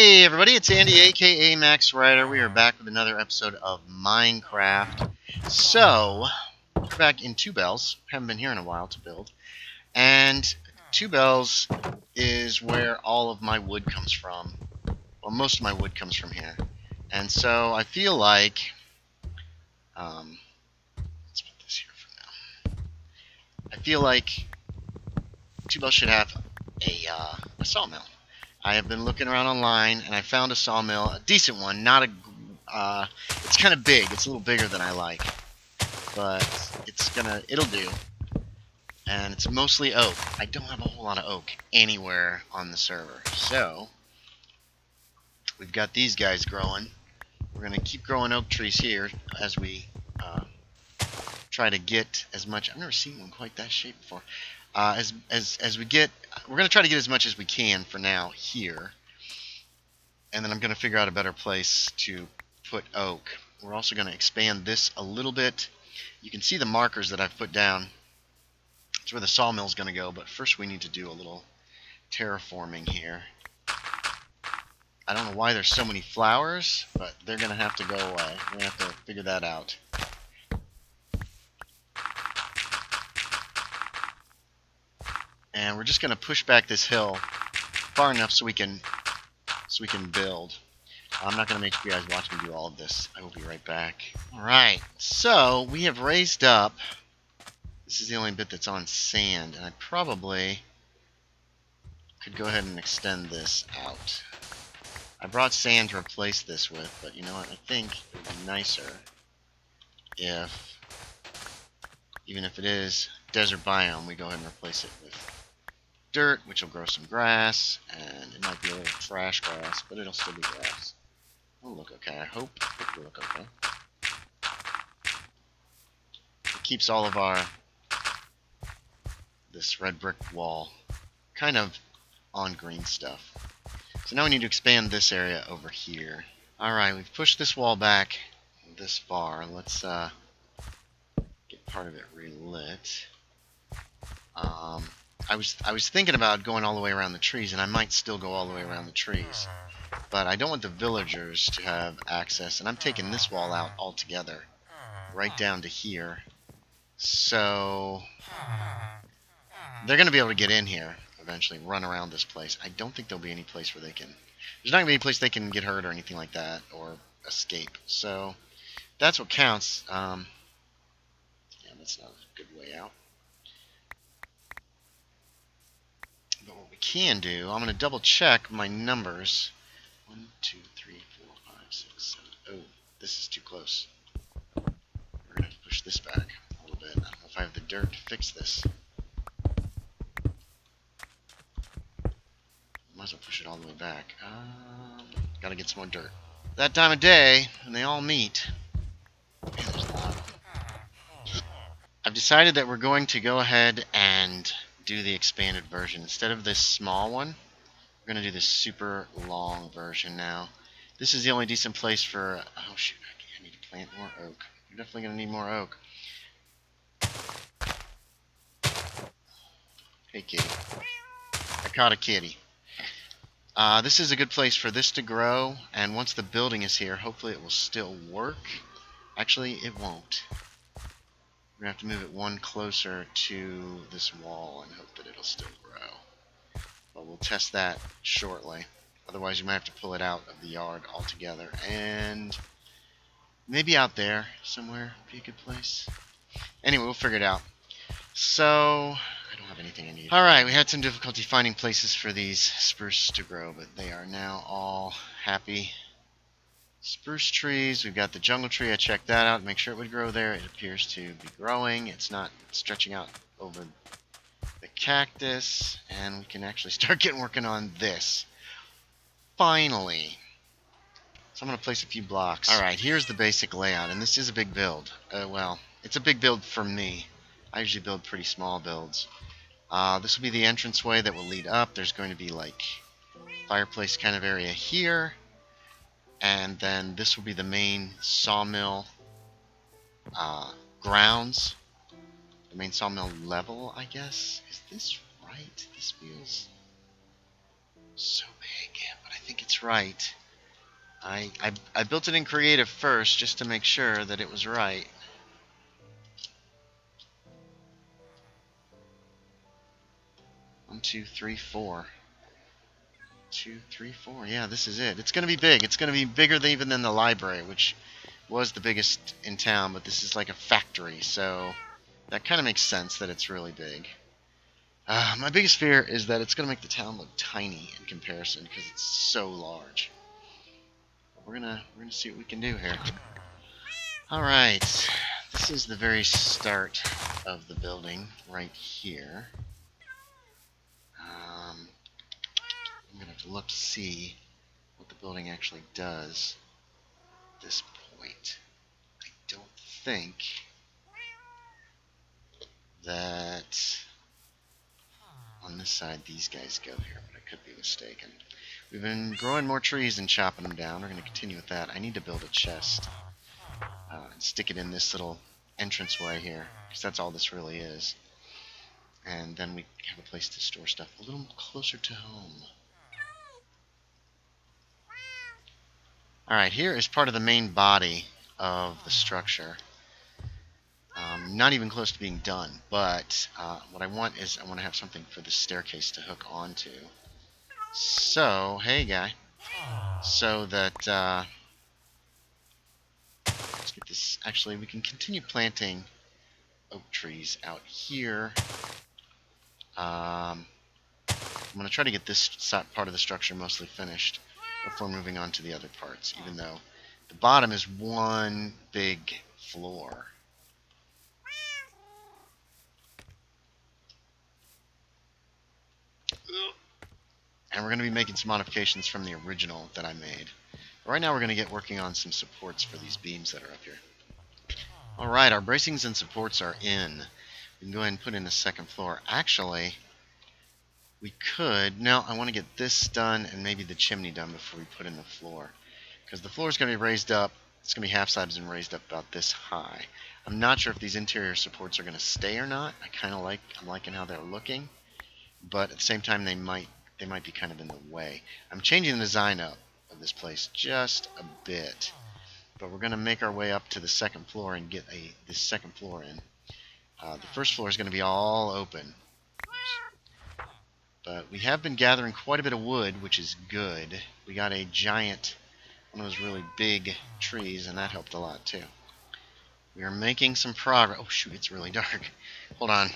Hey everybody, it's Andy aka Max Rider. We are back with another episode of Minecraft. So, we're back in Two Bells. Haven't been here in a while to build. And Two Bells is where all of my wood comes from. Well, most of my wood comes from here. And so I feel like let's put this here for now. I feel like Two Bells should have a sawmill. I have been looking around online, and I found a sawmill, a decent one, not a, it's kind of big, it's a little bigger than I like, but it'll do, and it's mostly oak. I don't have a whole lot of oak anywhere on the server, so we've got these guys growing. We're going to keep growing oak trees here as we try to get as much. I've never seen one quite that shape before. As we get, we're going to try to get as much as we can for now here, and then I'm going to figure out a better place to put oak. We're also going to expand this a little bit. You can see the markers that I've put down. It's where the sawmill is going to go, but first we need to do a little terraforming here. I don't know why there's so many flowers, but they're going to have to go away. We're going to have to figure that out. And we're just going to push back this hill far enough so we can build. I'm not going to make you guys watch me do all of this. I will be right back. Alright, so we have raised up. This is the only bit that's on sand, and I probably could go ahead and extend this out. I brought sand to replace this with, but you know what? I think it would be nicer if, even if it is desert biome, we go ahead and replace it with dirt, which will grow some grass, and it might be a little trash grass, but it'll still be grass. It'll look okay, I hope. It'll look okay. It keeps all of this red brick wall kind of on green stuff. So now we need to expand this area over here. Alright, we've pushed this wall back this far. Let's get part of it relit. I was thinking about going all the way around the trees, and I might still go all the way around the trees. But I don't want the villagers to have access, and I'm taking this wall out altogether, right down to here. So they're going to be able to get in here eventually, run around this place. I don't think there'll be any place where they can... There's not going to be any place they can get hurt or anything like that, or escape. So that's what counts. Yeah, that's not a good way out. But what we can do, I'm going to double check my numbers. 1, 2, 3, 4, 5, 6, 7. Oh, this is too close. We're going to have to push this back a little bit. I don't know if I have the dirt to fix this. Might as well push it all the way back. Gotta get some more dirt. That time of day, when they all meet. Man, there's a lot of them. I've decided that we're going to go ahead and do the expanded version. Instead of this small one, we're going to do this super long version now. This is the only decent place for... Oh shoot, I need to plant more oak. We're definitely going to need more oak. Hey kitty. I caught a kitty. This is a good place for this to grow, and once the building is here, hopefully it will still work. Actually, it won't. We're going to have to move it one closer to this wall and hope that it'll still grow. But we'll test that shortly. Otherwise, you might have to pull it out of the yard altogether. And maybe out there somewhere would be a good place. Anyway, we'll figure it out. So... I don't have anything I need. Alright, we had some difficulty finding places for these spruce to grow, but they are now all happy. Spruce trees, we've got the jungle tree. I checked that out to make sure it would grow there. It appears to be growing. It's not stretching out over the cactus, and we can actually start working on this. Finally. So I'm going to place a few blocks. Alright, here's the basic layout, and this is a big build. Well, it's a big build for me. I usually build pretty small builds. This will be the entranceway that will lead up. There's going to be like fireplace kind of area here, and then this will be the main sawmill grounds, the main sawmill level, I guess. Is this right? This feels so big, but I think it's right. I built it in creative first just to make sure that it was right. One, two, three, four. 2, 3, 4. Yeah, this is it. It's going to be big. It's going to be bigger than even than the library, which was the biggest in town, but this is like a factory, so that kind of makes sense that it's really big. My biggest fear is that it's going to make the town look tiny in comparison because it's so large. We're gonna see what we can do here. All right, this is the very start of the building right here. I'm gonna have to look to see what the building actually does at this point. I don't think that on this side these guys go here, but I could be mistaken. We've been growing more trees and chopping them down. We're going to continue with that. I need to build a chest and stick it in this little entranceway here, because that's all this really is. And then we have a place to store stuff a little closer to home. Alright, here is part of the main body of the structure. Not even close to being done, but what I want is I want to have something for the staircase to hook onto. So, hey guy. So that, let's get this, actually we can continue planting oak trees out here. I'm going to try to get this part of the structure mostly finished before moving on to the other parts, even though the bottom is one big floor. And we're going to be making some modifications from the original that I made. Right now we're going to get working on some supports for these beams that are up here. Alright, our bracings and supports are in. We can go ahead and put in a second floor. Actually, we could... No, I want to get this done and maybe the chimney done before we put in the floor. Because the floor is going to be raised up. It's going to be half-sided and raised up about this high. I'm not sure if these interior supports are going to stay or not. I'm liking how they're looking. But at the same time, they might be kind of in the way. I'm changing the design up of this place just a bit. But we're going to make our way up to the second floor and get this second floor in. The first floor is going to be all open. But we have been gathering quite a bit of wood, which is good. We got a giant, one of those really big trees, and that helped a lot too. We are making some progress. Oh shoot, it's really dark. Hold on.